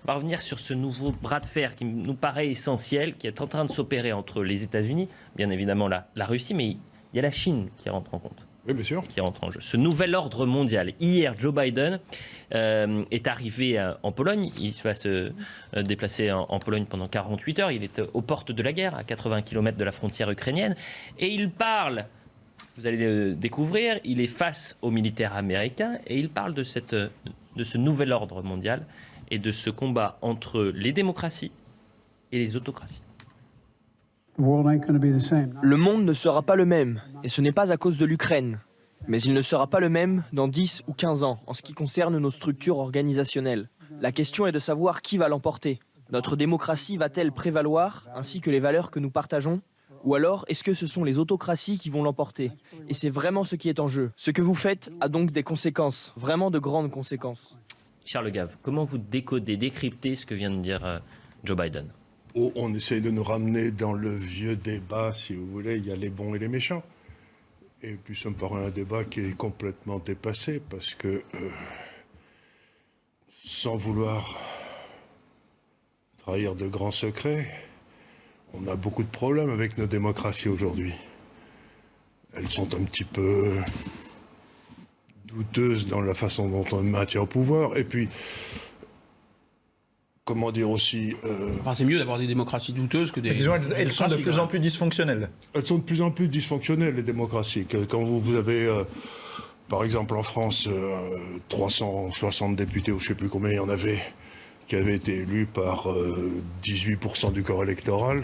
On va revenir sur ce nouveau bras de fer qui nous paraît essentiel, qui est en train de s'opérer entre les États-Unis, bien évidemment la Russie, mais il y a la Chine qui rentre en compte. Oui, bien sûr. Qui rentre en jeu. Ce nouvel ordre mondial. Hier, Joe Biden est arrivé en Pologne. Il va se déplacer en Pologne pendant 48 heures. Il est aux portes de la guerre, à 80 km de la frontière ukrainienne. Et il parle, vous allez le découvrir, il est face aux militaires américains et il parle de ce nouvel ordre mondial et de ce combat entre les démocraties et les autocraties. Le monde ne sera pas le même, et ce n'est pas à cause de l'Ukraine. Mais il ne sera pas le même dans 10 ou 15 ans, en ce qui concerne nos structures organisationnelles. La question est de savoir qui va l'emporter. Notre démocratie va-t-elle prévaloir, ainsi que les valeurs que nous partageons ? Ou alors, est-ce que ce sont les autocraties qui vont l'emporter ? Et c'est vraiment ce qui est en jeu. Ce que vous faites a donc des conséquences, vraiment de grandes conséquences. Charles Gave, comment vous décodez, décryptez ce que vient de dire Joe Biden ? On essaye de nous ramener dans le vieux débat, si vous voulez, il y a les bons et les méchants. Et puis ça me paraît un débat qui est complètement dépassé, parce que, sans vouloir trahir de grands secrets, on a beaucoup de problèmes avec nos démocraties aujourd'hui. Elles sont un petit peu douteuses dans la façon dont on maintient au pouvoir, et puis... Comment dire aussi... Enfin, c'est mieux d'avoir des démocraties douteuses que des... Disons, elles sont de plus en plus dysfonctionnelles. Elles sont de plus en plus dysfonctionnelles, les démocraties. Quand vous avez, par exemple en France, 360 députés, ou je ne sais plus combien il y en avait, qui avaient été élus par 18% du corps électoral,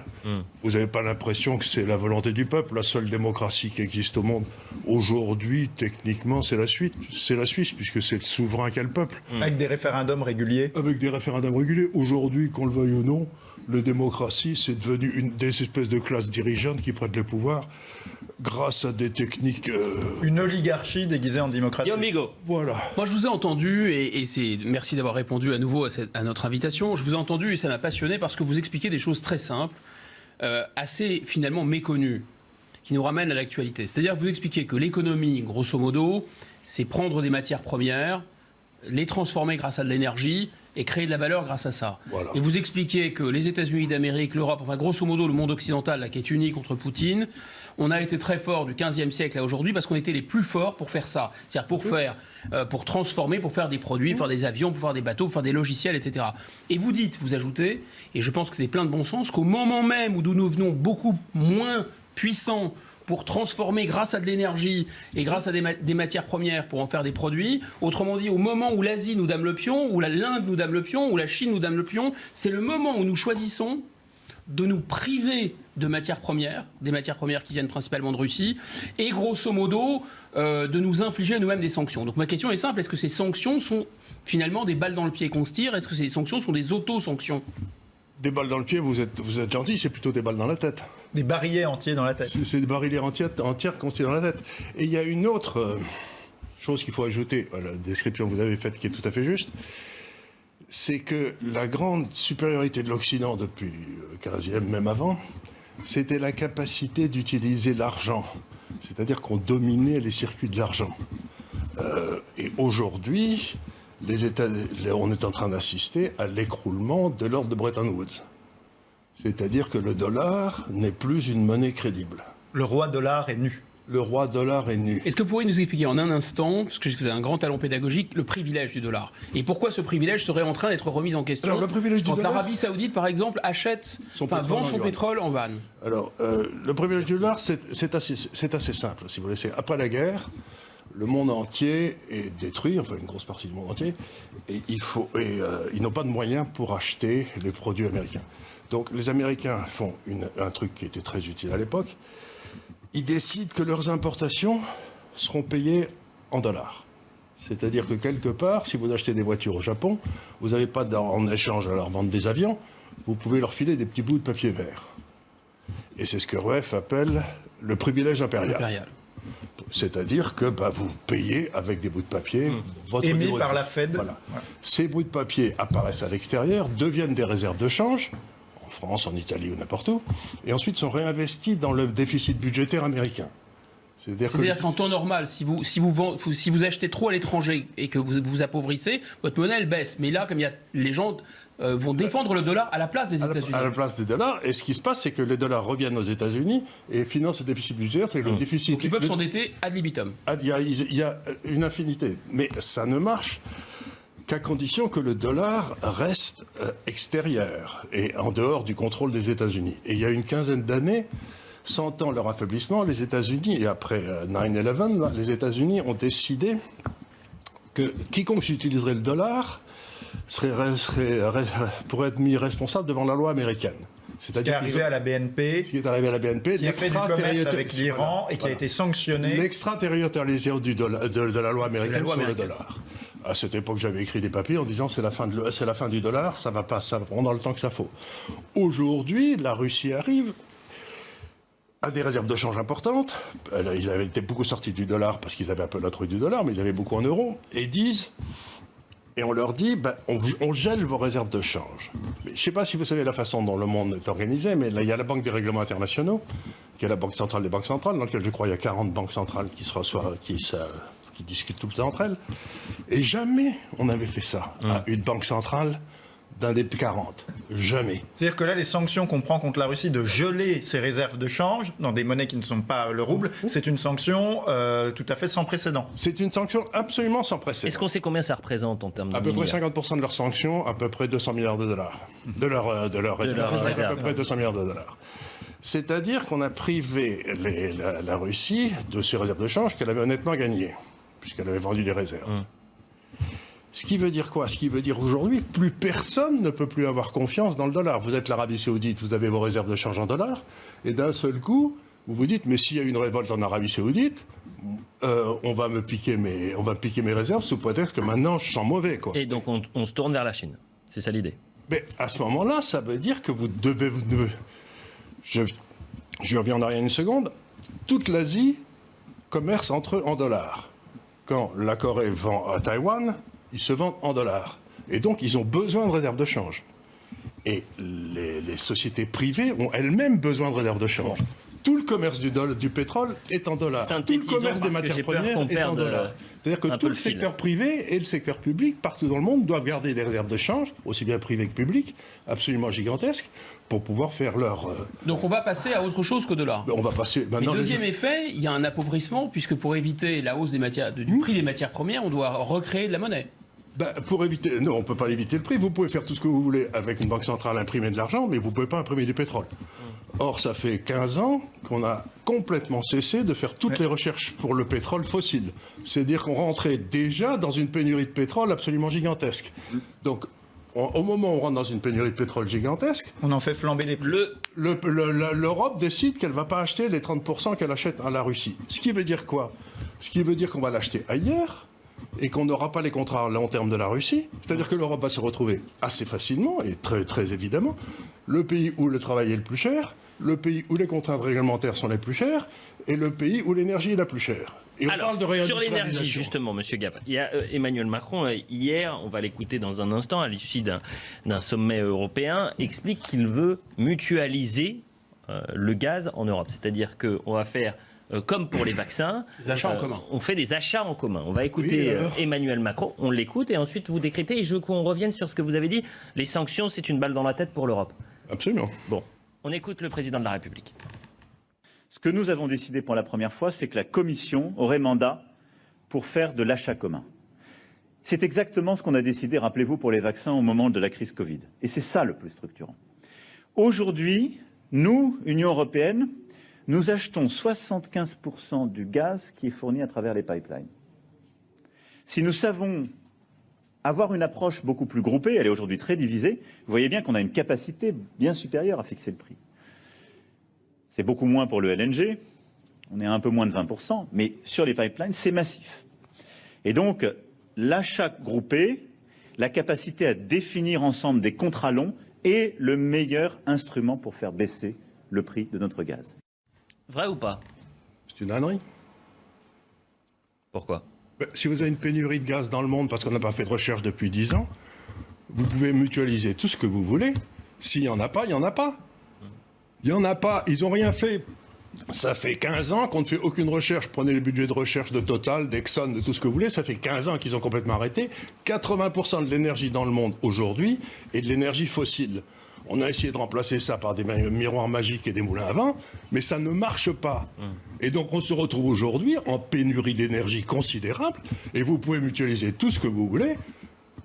vous n'avez pas l'impression que c'est la volonté du peuple. La seule démocratie qui existe au monde aujourd'hui, techniquement, c'est la Suisse, puisque c'est le souverain qui a le peuple. Avec des référendums réguliers. Avec des référendums réguliers. Aujourd'hui, qu'on le veuille ou non, la démocratie, c'est devenu des espèces de classes dirigeantes qui prennent le pouvoir grâce à des techniques... Une oligarchie déguisée en démocratie. Yomigo. Voilà. Moi, je vous ai entendu, et merci d'avoir répondu à nouveau à notre invitation. Je vous ai entendu et ça m'a passionné parce que vous expliquez des choses très simples, assez finalement méconnues, qui nous ramènent à l'actualité. C'est-à-dire que vous expliquez que l'économie, grosso modo, c'est prendre des matières premières, les transformer grâce à de l'énergie et créer de la valeur grâce à ça. Voilà. Et vous expliquez que les États-Unis d'Amérique, l'Europe, enfin grosso modo le monde occidental là, qui est uni contre Poutine, on a été très fort du 15e siècle à aujourd'hui parce qu'on était les plus forts pour faire ça. C'est-à-dire pour transformer, pour faire des produits, pour faire des avions, pour faire des bateaux, pour faire des logiciels, etc. Et vous dites, vous ajoutez, et je pense que c'est plein de bon sens, qu'au moment même où nous venons beaucoup moins puissants pour transformer grâce à de l'énergie et grâce à des matières premières pour en faire des produits. Autrement dit, au moment où l'Asie nous dame le pion, où l'Inde nous dame le pion, où la Chine nous dame le pion, c'est le moment où nous choisissons de nous priver de matières premières, des matières premières qui viennent principalement de Russie, et grosso modo de nous infliger à nous-mêmes des sanctions. Donc ma question est simple, est-ce que ces sanctions sont finalement des balles dans le pied qu'on se tire ? Est-ce que ces sanctions sont des auto-sanctions ? Des balles dans le pied, vous êtes gentil, c'est plutôt des balles dans la tête. Des barilets entiers dans la tête. C'est des barilets entières qu'on se tire dans la tête. Et il y a une autre chose qu'il faut ajouter à la description que vous avez faite qui est tout à fait juste, c'est que la grande supériorité de l'Occident depuis le 15e, même avant, c'était la capacité d'utiliser l'argent. C'est-à-dire qu'on dominait les circuits de l'argent. Et aujourd'hui... on est en train d'assister à l'écroulement de l'ordre de Bretton Woods. C'est-à-dire que le dollar n'est plus une monnaie crédible. Le roi dollar est nu. Le roi dollar est nu. Est-ce que vous pourriez nous expliquer en un instant, parce que vous avez un grand talent pédagogique, le privilège du dollar ? Et pourquoi ce privilège serait en train d'être remis en question ? Alors, le privilège du quand dollar... l'Arabie Saoudite, par exemple, vend son pétrole en yuan. Alors, le privilège du dollar, c'est assez simple, si vous voulez. Après la guerre, le monde entier est détruit, enfin une grosse partie du monde entier, et ils n'ont pas de moyens pour acheter les produits américains. Donc les Américains font un truc qui était très utile à l'époque. Ils décident que leurs importations seront payées en dollars. C'est-à-dire que quelque part, si vous achetez des voitures au Japon, vous n'avez pas en échange à leur vendre des avions, vous pouvez leur filer des petits bouts de papier vert. Et c'est ce que Rueff appelle le privilège impérial. C'est-à-dire que vous payez avec des bouts de papier votre émis par la Fed. Voilà. Ouais. Ces bouts de papier apparaissent à l'extérieur, deviennent des réserves de change, en France, en Italie ou n'importe où, et ensuite sont réinvestis dans le déficit budgétaire américain. C'est-à-dire qu'en temps normal, si vous achetez trop à l'étranger et que vous vous appauvrissez, votre monnaie elle baisse. Mais là, comme les gens vont défendre le dollar à la place des États-Unis. À la place des dollars. Et ce qui se passe, c'est que les dollars reviennent aux États-Unis et financent le déficit budgétaire. C'est le déficit. Donc ils peuvent s'endetter ad libitum. Il y a une infinité. Mais ça ne marche qu'à condition que le dollar reste extérieur et en dehors du contrôle des États-Unis. Et il y a une quinzaine d'années, sentant leur affaiblissement, les États-Unis, et après 9/11, les États-Unis ont décidé que quiconque utiliserait le dollar pourrait être mis responsable devant la loi américaine. Ce qui est arrivé à la BNP, qui est arrivé à la BNP, qui a fait du commerce avec l'Iran et qui a été sanctionné. L'extraterritorialisation de la loi américaine sur le dollar. À cette époque, j'avais écrit des papiers en disant c'est la fin du dollar, ça va prendre le temps que ça faut. Aujourd'hui, la Russie arrive à des réserves de change importantes. Ils avaient été beaucoup sortis du dollar parce qu'ils avaient un peu la truc du dollar, mais ils avaient beaucoup en euros. Et on leur dit, on gèle vos réserves de change. Mais je ne sais pas si vous savez la façon dont le monde est organisé, mais là, il y a la Banque des règlements internationaux, qui est la banque centrale des banques centrales, dans laquelle je crois il y a 40 banques centrales qui discutent tout le temps entre elles. Et jamais on n'avait fait ça à une banque centrale d'un des 40. Jamais. C'est-à-dire que là, les sanctions qu'on prend contre la Russie de geler ses réserves de change dans des monnaies qui ne sont pas le rouble, c'est une sanction tout à fait sans précédent. C'est une sanction absolument sans précédent. Est-ce qu'on sait combien ça représente en termes de À peu près milliards 50% de leurs sanctions, à peu près 200 milliards de dollars. De leur réserve, à peu près 200 milliards de dollars. C'est-à-dire qu'on a privé la Russie de ses réserves de change qu'elle avait honnêtement gagnées, puisqu'elle avait vendu des réserves. Ce qui veut dire quoi? Ce qui veut dire aujourd'hui, plus personne ne peut plus avoir confiance dans le dollar. Vous êtes l'Arabie Saoudite, vous avez vos réserves de change en dollars, et d'un seul coup, vous vous dites, mais s'il y a une révolte en Arabie Saoudite, on va me piquer mes réserves sous prétexte que maintenant je sens mauvais, quoi. Et donc on se tourne vers la Chine. C'est ça l'idée. Mais à ce moment-là, ça veut dire que vous devez... Je reviens en arrière une seconde. Toute l'Asie commerce entre eux en dollars. Quand la Corée vend à Taïwan, ils se vendent en dollars. Et donc, ils ont besoin de réserves de change. Et les sociétés privées ont elles-mêmes besoin de réserves de change. Tout le commerce du pétrole est en dollars. Tout le commerce des matières premières est en dollars. C'est-à-dire que tout le secteur privé et le secteur public, partout dans le monde, doivent garder des réserves de change, aussi bien privées que publiques, absolument gigantesques, pour pouvoir faire leur... Donc on va passer à autre chose qu'au dollar. On va passer... Mais deuxième effet, il y a un appauvrissement, puisque pour éviter la hausse du prix des matières premières, on doit recréer de la monnaie. Pour éviter... Non, on ne peut pas éviter le prix. Vous pouvez faire tout ce que vous voulez avec une banque centrale, imprimer de l'argent, mais vous ne pouvez pas imprimer du pétrole. Or, ça fait 15 ans qu'on a complètement cessé de faire toutes les recherches pour le pétrole fossile. C'est-à-dire qu'on rentrait déjà dans une pénurie de pétrole absolument gigantesque. Donc, au moment où on rentre dans une pénurie de pétrole gigantesque... On en fait flamber les prix. L'Europe décide qu'elle ne va pas acheter les 30% qu'elle achète à la Russie. Ce qui veut dire quoi? Ce qui veut dire qu'on va l'acheter ailleurs et qu'on n'aura pas les contrats à long terme de la Russie. C'est-à-dire que l'Europe va se retrouver assez facilement et très, très évidemment le pays où le travail est le plus cher, le pays où les contraintes réglementaires sont les plus chères et le pays où l'énergie est la plus chère. Et on parle de sur l'énergie, réindustrialisation. justement, Monsieur Gap, il y a Emmanuel Macron, hier, on va l'écouter dans un instant, à l'issue d'un sommet européen, explique qu'il veut mutualiser le gaz en Europe. C'est-à-dire qu'on va faire... comme pour les vaccins, des achats en commun. On fait des achats en commun. On va écouter Emmanuel Macron, on l'écoute et ensuite vous décryptez. Et je veux qu'on revienne sur ce que vous avez dit. Les sanctions, c'est une balle dans la tête pour l'Europe. Absolument. Bon, on écoute le président de la République. Ce que nous avons décidé pour la première fois, c'est que la Commission aurait mandat pour faire de l'achat commun. C'est exactement ce qu'on a décidé, rappelez-vous, pour les vaccins au moment de la crise Covid. Et c'est ça le plus structurant. Aujourd'hui, nous, Union européenne, nous achetons 75% du gaz qui est fourni à travers les pipelines. Si nous savons avoir une approche beaucoup plus groupée, elle est aujourd'hui très divisée, vous voyez bien qu'on a une capacité bien supérieure à fixer le prix. C'est beaucoup moins pour le LNG, on est à un peu moins de 20%, mais sur les pipelines, c'est massif. Et donc, l'achat groupé, la capacité à définir ensemble des contrats longs est le meilleur instrument pour faire baisser le prix de notre gaz. Vrai ou pas? C'est une ânerie. Pourquoi? Si vous avez une pénurie de gaz dans le monde parce qu'on n'a pas fait de recherche depuis 10 ans, vous pouvez mutualiser tout ce que vous voulez. S'il n'y en a pas, il n'y en a pas. Il n'y en a pas. Ils n'ont rien fait. Ça fait 15 ans qu'on ne fait aucune recherche. Prenez les budgets de recherche de Total, d'Exxon, de tout ce que vous voulez. Ça fait 15 ans qu'ils ont complètement arrêté. 80% de l'énergie dans le monde aujourd'hui est de l'énergie fossile. On a essayé de remplacer ça par des miroirs magiques et des moulins à vent, mais ça ne marche pas. Et donc on se retrouve aujourd'hui en pénurie d'énergie considérable, et vous pouvez mutualiser tout ce que vous voulez,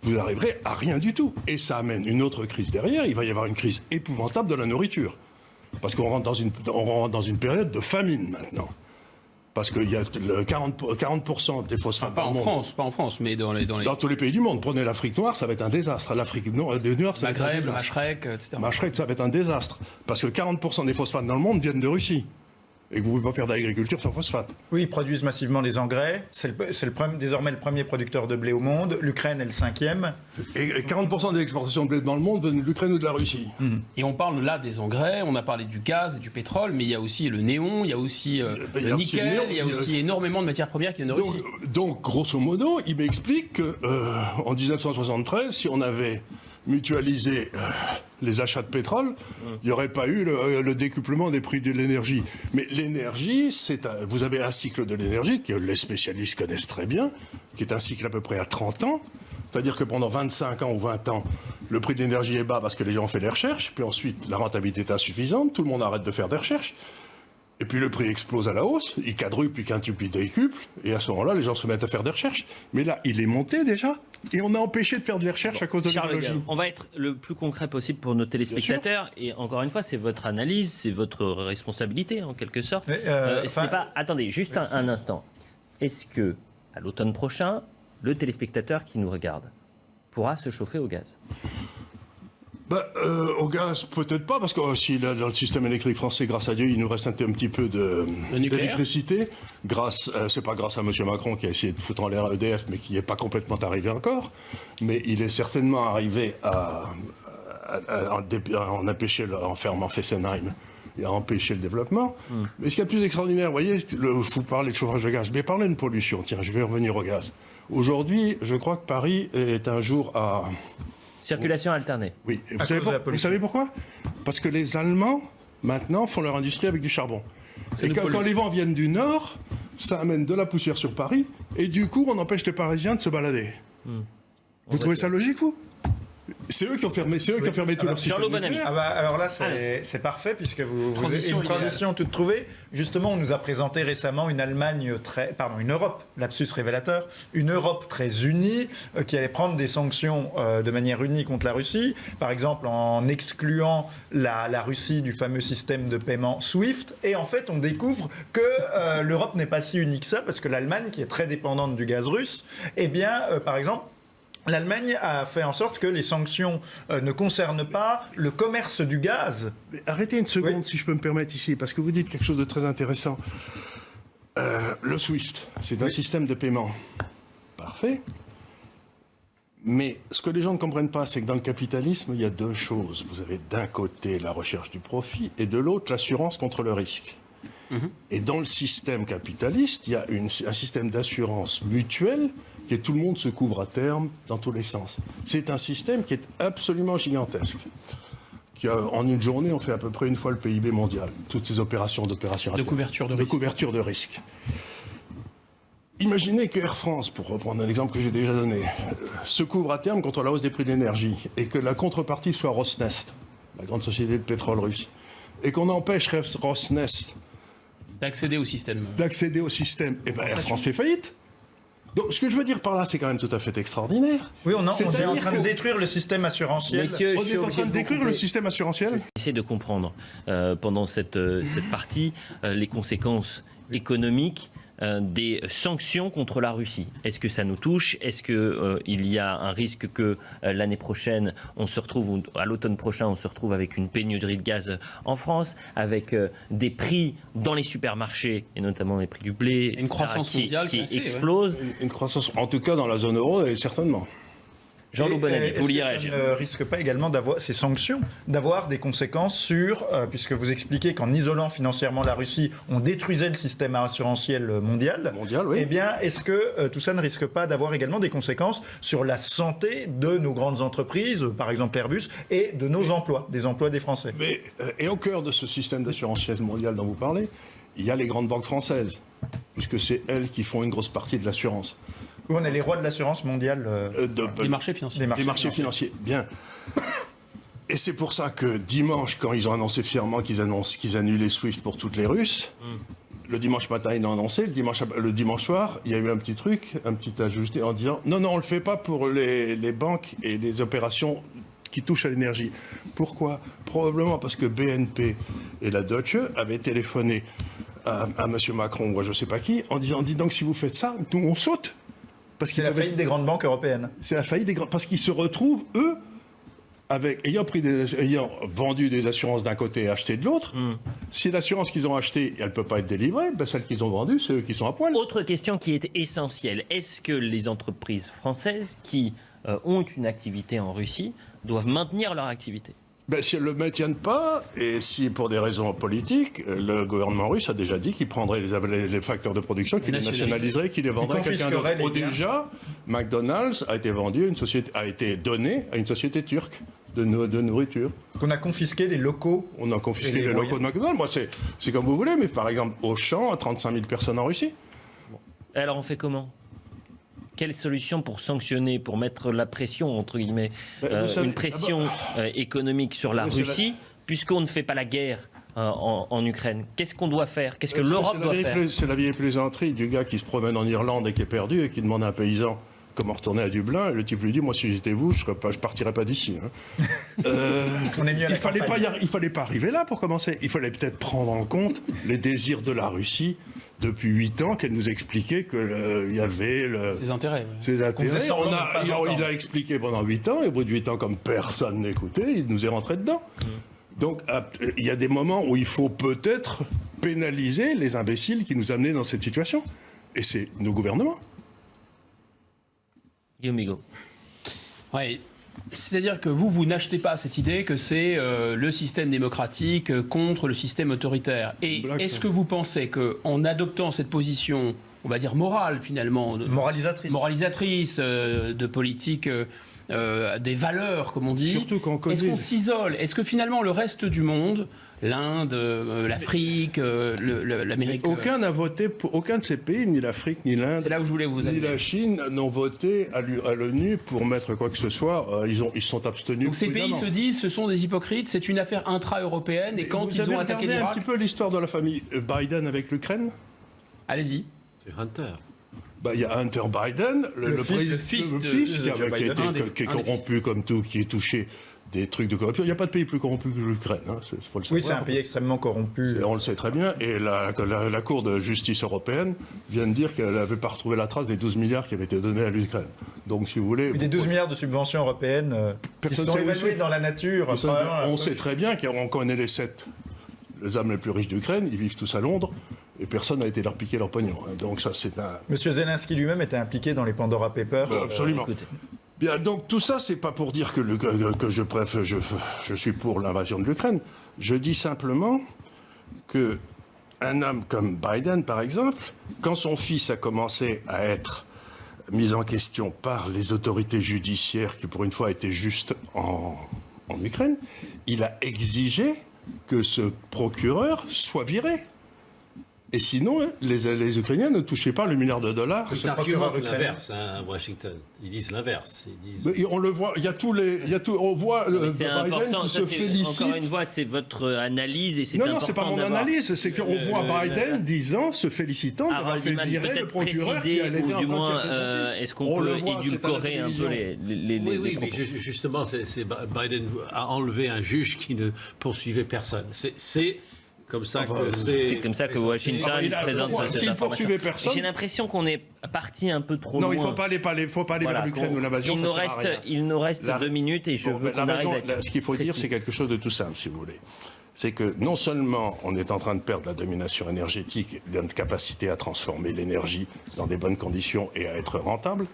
vous arriverez à rien du tout. Et ça amène une autre crise derrière, il va y avoir une crise épouvantable de la nourriture. Parce qu'on rentre dans une période de famine maintenant. Parce qu'il y a le 40% des phosphates Pas dans en le monde. France, pas en France, mais dans les Dans tous les pays du monde. Prenez l'Afrique noire, ça va être un désastre. L'Afrique du Nord, ça va être un Maghreb, le désastre. Machrek, etc. Machrek, ça va être un désastre. Parce que 40% des phosphates dans le monde viennent de Russie. Et que vous ne pouvez pas faire d'agriculture sans phosphate. Oui, ils produisent massivement des engrais. C'est désormais le premier producteur de blé au monde. L'Ukraine est le 5e. Et 40% des exportations de blé dans le monde viennent de l'Ukraine ou de la Russie. Et on parle là des engrais, on a parlé du gaz et du pétrole, mais il y a aussi le néon, il y a aussi le nickel, il y a aussi énormément de matières premières qui viennent de Russie. Donc, grosso modo, il m'explique qu'en 1973, si on avait mutualisé les achats de pétrole, il n'y aurait pas eu le décuplement des prix de l'énergie. Mais l'énergie, vous avez un cycle de l'énergie que les spécialistes connaissent très bien, qui est un cycle à peu près à 30 ans. C'est-à-dire que pendant 25 ans ou 20 ans, le prix de l'énergie est bas parce que les gens ont fait des recherches, puis ensuite la rentabilité est insuffisante, tout le monde arrête de faire des recherches. Et puis le prix explose à la hausse, il quadruple, puis quintuple, puis décuple, et à ce moment-là, les gens se mettent à faire des recherches. Mais là, il est monté déjà, et on a empêché de faire des recherches à cause de Charles l'écologie. Gave, on va être le plus concret possible pour nos téléspectateurs. Et encore une fois, c'est votre analyse, c'est votre responsabilité en quelque sorte. Mais, Ce n'est pas... Attendez, juste un instant. Est-ce que à l'automne prochain, le téléspectateur qui nous regarde pourra se chauffer au gaz? Au gaz, peut-être pas, parce que si dans le système électrique français, grâce à Dieu, il nous reste un petit peu d'électricité. C'est pas grâce à M. Macron qui a essayé de foutre en l'air EDF, mais qui n'est pas complètement arrivé encore. Mais il est certainement arrivé à empêcher l'enfermement Fessenheim et à empêcher le développement. Mais ce qui est le plus extraordinaire, vous voyez, vous parlez de chauffage de gaz, mais parlez de pollution. Tiens, je vais revenir au gaz. Aujourd'hui, je crois que Paris est un jour à... Circulation alternée. Oui, À cause de la pollution. vous savez pourquoi? Parce que les Allemands, maintenant, font leur industrie avec du charbon. Et quand les vents viennent du nord, ça amène de la poussière sur Paris, et du coup, on empêche les Parisiens de se balader. Vous trouvez ça logique, vous? C'est eux qui ont fermé, tout leur système. Charles Bonamy. nucléaire. Alors là, c'est parfait, puisque vous Transition une transition toute trouvée. Justement, on nous a présenté récemment une Europe, lapsus révélateur, une Europe très unie, qui allait prendre des sanctions de manière unie contre la Russie, par exemple en excluant la Russie du fameux système de paiement SWIFT. Et en fait, on découvre que l'Europe n'est pas si unie que ça, parce que l'Allemagne, qui est très dépendante du gaz russe, eh bien, par exemple, l'Allemagne a fait en sorte que les sanctions ne concernent pas le commerce du gaz. Mais arrêtez une seconde, Oui. si je peux me permettre ici, parce que vous dites quelque chose de très intéressant. Le SWIFT, c'est un système de paiement. Parfait. Mais ce que les gens ne comprennent pas, c'est que dans le capitalisme, il y a deux choses. Vous avez d'un côté la recherche du profit et de l'autre l'assurance contre le risque. Et dans le système capitaliste, il y a un système d'assurance mutuelle qui est tout le monde se couvre à terme dans tous les sens. C'est un système qui est absolument gigantesque. En une journée, on fait à peu près une fois le PIB mondial. Toutes ces opérations De couverture de risque. couverture de risque. Imaginez que Air France, pour reprendre un exemple que j'ai déjà donné, se couvre à terme contre la hausse des prix de l'énergie et que la contrepartie soit Rosneft, la grande société de pétrole russe, et qu'on empêche Rosneft D'accéder au système. et ben Air France fait faillite. Donc ce que je veux dire par là, c'est quand même tout à fait extraordinaire. Oui, on est en C'est-à-dire train de que- détruire le système assurantiel. Messieurs, On je suis est en obligé train de de vous détruire le couper. système assurantiel. J'essaie de comprendre pendant cette partie les conséquences économiques des sanctions contre la Russie. Est-ce que ça nous touche? Est-ce qu'il y a un risque que l'année prochaine, on se retrouve, ou à l'automne prochain, on se retrouve avec une pénurie de gaz en France, avec des prix dans les supermarchés, et notamment les prix du blé, Une croissance mondiale qui est assez, explose? Une croissance, en tout cas dans la zone euro, certainement. Jean-Loup Bonamy, vous vouliez Est-ce que réagir? ça ne risque pas également d'avoir ces sanctions, d'avoir des conséquences sur, puisque vous expliquez qu'en isolant financièrement la Russie, on détruisait le système assurantiel mondial. Mondial, oui. Eh bien, est-ce que tout ça ne risque pas d'avoir également des conséquences sur la santé de nos grandes entreprises, par exemple Airbus, et de nos emplois, des emplois des Français? Mais, et au cœur de ce système d'assurantiel mondial dont vous parlez, il y a les grandes banques françaises, puisque c'est elles qui font une grosse partie de l'assurance. Où on est les rois de l'assurance mondiale. Les marchés financiers. Les marchés financiers. Bien. Et c'est pour ça que dimanche, quand ils ont annoncé fièrement qu'ils annulaient SWIFT pour toutes les Russes, le dimanche matin, ils l'ont annoncé. Le dimanche soir, il y a eu un petit truc, un petit ajusté en disant non, on ne le fait pas pour les banques et les opérations qui touchent à l'énergie. Pourquoi ? Probablement parce que BNP et la Deutsche avaient téléphoné à M. Macron ou à je ne sais pas qui en disant dis donc, si vous faites ça, nous on saute. Parce C'est la faillite des grandes banques européennes. C'est la faillite des grandes. Parce qu'ils se retrouvent, eux, ayant vendu des assurances d'un côté et acheté de l'autre, si l'assurance qu'ils ont achetée, elle ne peut pas être délivrée, ben celle qu'ils ont vendue, c'est eux qui sont à poil. Autre question qui est essentielle. Est-ce que les entreprises françaises qui ont une activité en Russie doivent maintenir leur activité ? Ben, si elles ne le maintiennent pas, et si pour des raisons politiques, le gouvernement russe a déjà dit qu'il prendrait les facteurs de production, qu'il les nationaliserait, qu'il les vendrait à quelqu'un d'autre. Déjà, McDonald's a été donné à une société turque de nourriture. Qu'on a confisqué les locaux. On a confisqué les locaux de McDonald's. Moi, c'est comme vous voulez, mais par exemple, Auchan a 35 000 personnes en Russie. Alors on fait comment ? Quelle solution pour sanctionner, pour mettre la pression, entre guillemets, une pression économique sur la Russie, puisqu'on ne fait pas la guerre en Ukraine ? Qu'est-ce qu'on doit faire ? Qu'est-ce que l'Europe doit faire ? C'est la vieille plaisanterie du gars qui se promène en Irlande et qui est perdu et qui demande à un paysan comment retourner à Dublin. Et le type lui dit, moi si j'étais vous, je partirais pas d'ici. Hein. On est mieux à la campagne. Il fallait pas arriver là pour commencer. Il fallait peut-être prendre en compte les désirs de la Russie depuis 8 ans, qu'elle nous expliquait qu'il y avait Ses intérêts. ses intérêts. Il Il a expliqué pendant 8 ans, et au bout de 8 ans, comme personne n'écoutait, il nous est rentré dedans. Donc il y a des moments où il faut peut-être pénaliser les imbéciles qui nous amenaient dans cette situation. Et c'est nos gouvernements. Guillaume Bigot. Oui. C'est-à-dire que vous n'achetez pas cette idée que c'est le système démocratique contre le système autoritaire. Et est-ce que vous pensez qu'en adoptant cette position, on va dire morale finalement, moralisatrice de politique, des valeurs comme on dit, est-ce qu'on s'isole ? Est-ce que finalement le reste du monde, l'Inde, l'Afrique, l'Amérique... Aucun n'a voté pour aucun de ces pays, ni l'Afrique, ni l'Inde, C'est là où je voulais vous ni amener. la Chine, n'ont voté à l'ONU pour mettre quoi que ce soit. Ils se sont abstenus. Donc ces pays se disent, ce sont des hypocrites, c'est une affaire intra-européenne, et quand ils ont attaqué un l'Irak... petit peu l'histoire de la famille Biden avec l'Ukraine. Allez-y. C'est Hunter. Il y a Hunter Biden, le fils qui est corrompu comme tout, qui est touché des trucs de corruption. Il n'y a pas de pays plus corrompu que l'Ukraine, hein, faut le savoir. Oui, c'est un pays extrêmement corrompu. Et on le sait très bien. Et la Cour de justice européenne vient de dire qu'elle n'avait pas retrouvé la trace des 12 milliards qui avaient été donnés à l'Ukraine. Donc, si vous voulez... Des 12 milliards de subventions européennes qui sont évaluées dans la nature. On sait très bien qu'on connaît les 7 hommes les plus riches d'Ukraine. Ils vivent tous à Londres. Et personne n'a été leur piquer leur pognon. Donc ça, c'est un... Monsieur Zelensky lui-même était impliqué dans les Pandora Papers. Absolument. Bien, donc tout ça, c'est pas pour dire que je suis pour l'invasion de l'Ukraine. Je dis simplement que un homme comme Biden, par exemple, quand son fils a commencé à être mis en question par les autorités judiciaires, qui pour une fois étaient justes en Ukraine, il a exigé que ce procureur soit viré. Et sinon, les Ukrainiens ne touchaient pas le milliard de dollars. Ils argumentent l'inverse, à Washington. Ils disent l'inverse. Mais on le voit, il y a on voit c'est Biden important, qui se félicite. Encore une fois, c'est votre analyse et c'est important. Non, c'est pas mon analyse, c'est qu'on voit Biden se félicitant d'avoir fait virer le procureur qui a été du moins, est-ce qu'on peut édulcorer un peu les Oui, mais justement, Biden a enlevé un juge qui ne poursuivait personne. C'est comme ça c'est comme ça que Washington présente cette information. Personne. J'ai l'impression qu'on est parti un peu trop loin. Non, il ne faut pas aller vers l'Ukraine ou l'invasion. Il nous reste 2 minutes et je veux qu'on arrive à... Ce qu'il faut dire, c'est quelque chose de tout simple, si vous voulez. C'est que non seulement on est en train de perdre la domination énergétique, notre capacité à transformer l'énergie dans des bonnes conditions et à être rentable,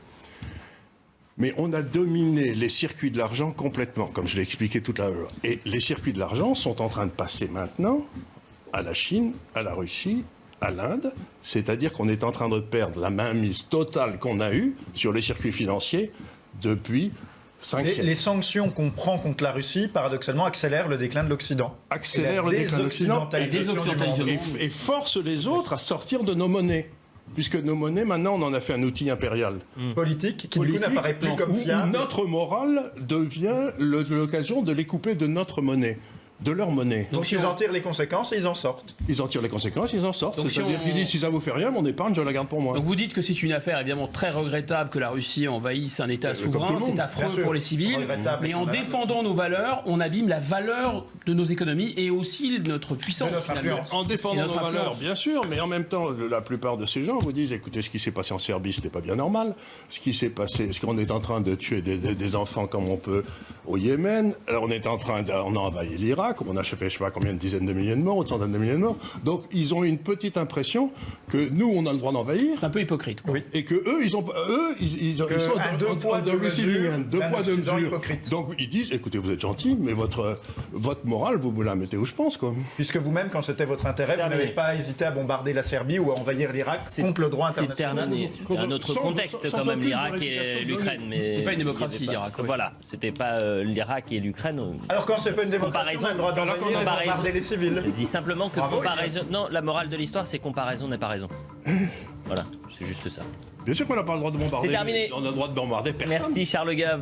mais on a dominé les circuits de l'argent complètement, comme je l'ai expliqué tout à l'heure. Et les circuits de l'argent sont en train de passer maintenant à la Chine, à la Russie, à l'Inde, c'est-à-dire qu'on est en train de perdre la mainmise totale qu'on a eue sur les circuits financiers depuis 5 Les siècles. sanctions qu'on prend contre la Russie, paradoxalement, accélèrent le déclin de l'Occident. Accélère Et le la déclin de l'Occident. désoccidentalisation du monde. Et force les autres à sortir de nos monnaies. Puisque nos monnaies, maintenant, on en a fait un outil impérial. Politique qui, du coup, n'apparaît plus comme Où fiable. notre morale devient l'occasion de les couper de notre monnaie, de leur monnaie. Donc, ils en tirent les conséquences et ils en sortent. Ils en tirent les conséquences, ils en sortent. Donc, C'est-à-dire si on- qu'ils disent, si ça vous fait rien, mon épargne, je la garde pour moi. Donc vous dites que c'est une affaire évidemment très regrettable que la Russie envahisse un État comme tout souverain, le monde, c'est affreux bien sûr. pour les civils, Regrettable et mais en condamnable. défendant nos valeurs, on abîme la valeur de nos économies et aussi notre puissance. De notre finalement. influence. En Et défendant notre nos valeurs, influence. bien sûr, mais en même temps, la plupart de ces gens vous disent, écoutez, ce qui s'est passé en Serbie, c'était pas bien normal. Ce qui s'est passé, ce qu'on est en train de tuer des enfants comme on peut au Yémen, on est en train on a envahi l'Irak, on a fait je sais pas combien de dizaines de milliers de morts, ou de centaines de milliers de morts. Donc ils ont une petite impression que nous, on a le droit d'envahir. C'est un peu hypocrite. Quoi. Oui. Et que eux, ils sont un deux poids, deux mesures, deux d'un poids, deux Occident mesures. hypocrite. Donc ils disent, écoutez, vous êtes gentil, mais votre morale, vous la mettez où je pense, quoi. Puisque vous-même, quand c'était votre intérêt, vous Terminé. n'avez pas hésité à bombarder la Serbie ou à envahir l'Irak C'est- contre le droit C'était international. un autre Sans- contexte sans quand même, aucune l'Irak et vérification de l'Ukraine. Mais C'était pas une il y démocratie, avait pas- l'Irak, oui. Voilà, c'était pas l'Irak et l'Ukraine. Alors quand c'est pas une démocratie, on a le droit d'envahir et de comparaison. bombarder les civils. Je dis simplement que Bravo, comparaison. Non, la morale de l'histoire, c'est comparaison n'est pas raison. Voilà, c'est juste ça. Bien sûr qu'on n'a pas le droit de bombarder. C'est terminé. On a le droit de bombarder personne. Merci Charles Gave.